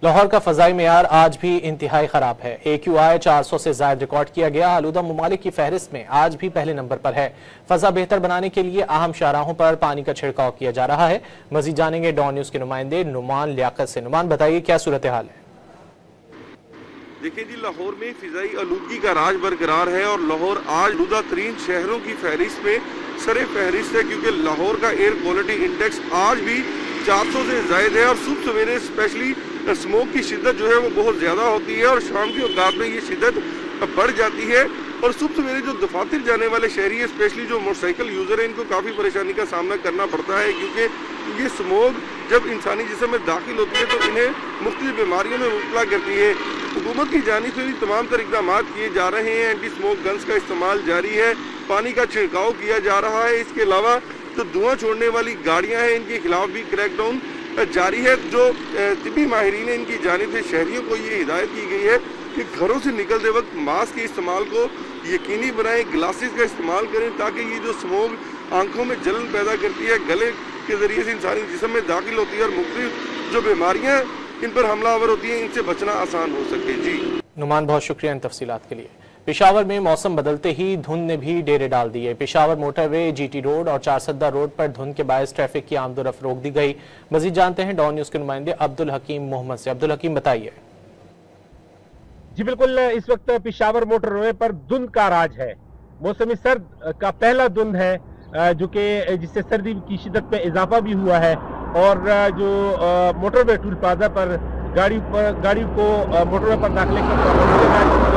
लाहौर का फ़ज़ाई मेयार आज भी इंतहाई ख़राब है। AQI 400 से ज़ायद रिकॉर्ड किया गया। आलूदा ममालिक की फहरिस्त में आज भी पहले नंबर पर है। फ़ज़ा बेहतर बनाने के लिए अहम शाहराहों पर पानी का छिड़काव किया जा रहा है। मज़ीद जानेंगे डॉन न्यूज़ के नुमाइंदे नुमान लियाकत से। नुमान, बताइए क्या सूरत हाल है? देखिए जी, लाहौर में फ़िज़ाई आलूदगी का राज बरकरार है और लाहौर आज आलूदा तरीन शहरों की फहरिस्त में सरे फहरिस्त है, क्योंकि लाहौर का एयर क्वालिटी इंडेक्स आज भी 400 से ज़ायद है और सुबह सवेरे स्पेशली स्मोक की शिद्दत जो है वो बहुत ज़्यादा होती है और शाम के औकात में ये शिद्दत बढ़ जाती है। और सुबह सवेरे जो दफातर जाने वाले शहरी है, स्पेशली जो मोटरसाइकिल यूज़र है, इनको काफ़ी परेशानी का सामना करना पड़ता है, क्योंकि ये स्मोक जब इंसानी जिस्म में दाखिल होती है तो इन्हें मुख्तलिफ बीमारियों में मुब्तला करती है। हुकूमत की जानिब से भी तमाम तर इक़दाम किए जा रहे हैं। एंटी स्मोक गन्स का इस्तेमाल जारी है, पानी का छिड़काव किया जा रहा है। इसके अलावा तो धुआं छोड़ने वाली गाड़ियाँ हैं, इनके खिलाफ भी क्रैकडाउन जारी है। जो तिब्बी माहिरीन है, इनकी जानिब से शहरियों को ये हिदायत की गई है कि घरों से निकलते वक्त मास्क के इस्तेमाल को यकीनी बनाएं, ग्लासेस का इस्तेमाल करें, ताकि ये जो स्मोक आंखों में जलन पैदा करती है, गले के ज़रिए से इंसानी जिस्म में दाखिल होती है और मुख्तलिफ जो बीमारियाँ इन पर हमलावर होती हैं, इनसे बचना आसान हो सके। जी नुमान, बहुत शुक्रिया इन तफसीलात के लिए। पेशावर में मौसम बदलते ही धुंध ने भी डेरे डाल दिए। पेशावर मोटरवे, GT रोड और चारसद्दा रोड पर धुंध के बायस ट्रैफिक की आमदोरफ्त रोक दी गई। मजीद जानते हैं डॉन न्यूज़ के नुमाइंदे अब्दुल हकीम मोहम्मद से। अब्दुल हकीम, बताइए। जी बिल्कुल, इस वक्त पेशावर मोटरवे पर धुंध का राज है। मौसमी सर्द का पहला धुंध है, जो कि जिससे सर्दी की शिद्दत में इजाफा भी हुआ है और जो मोटरवे टूल प्लाजा पर गाड़ी को मोटरवे पर दाखिले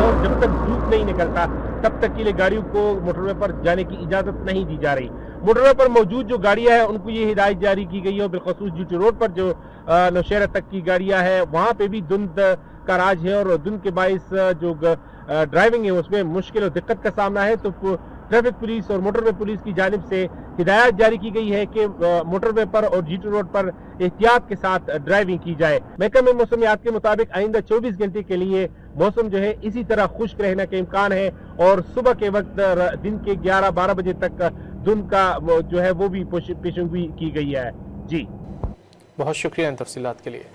और जब तक धूप नहीं निकलता तब तक के लिए गाड़ियों को मोटरवे पर जाने की इजाजत नहीं दी जा रही। मोटरवे पर मौजूद जो गाड़ियां हैं उनको ये हिदायत जारी की गई है। बिलखसूस GT रोड पर जो नौशहरा तक की गाड़ियां हैं वहां पे भी धुंध का राज है और धुंध के बाइस जो ड्राइविंग है उसमें मुश्किल और दिक्कत का सामना है। तो ट्रैफिक पुलिस और मोटरवे पुलिस की जानिब से हिदायत जारी की गई है कि मोटरवे पर और GT रोड पर एहतियात के साथ ड्राइविंग की जाए। महकमे मौसमियात के मुताबिक आइंदा 24 घंटे के लिए मौसम जो है इसी तरह खुश्क रहने के इम्कान है और सुबह के वक्त दिन के 11-12 बजे तक धुंध का जो है वो भी पेशेंगोई की गई है। जी बहुत शुक्रिया इन तफसीलात के लिए।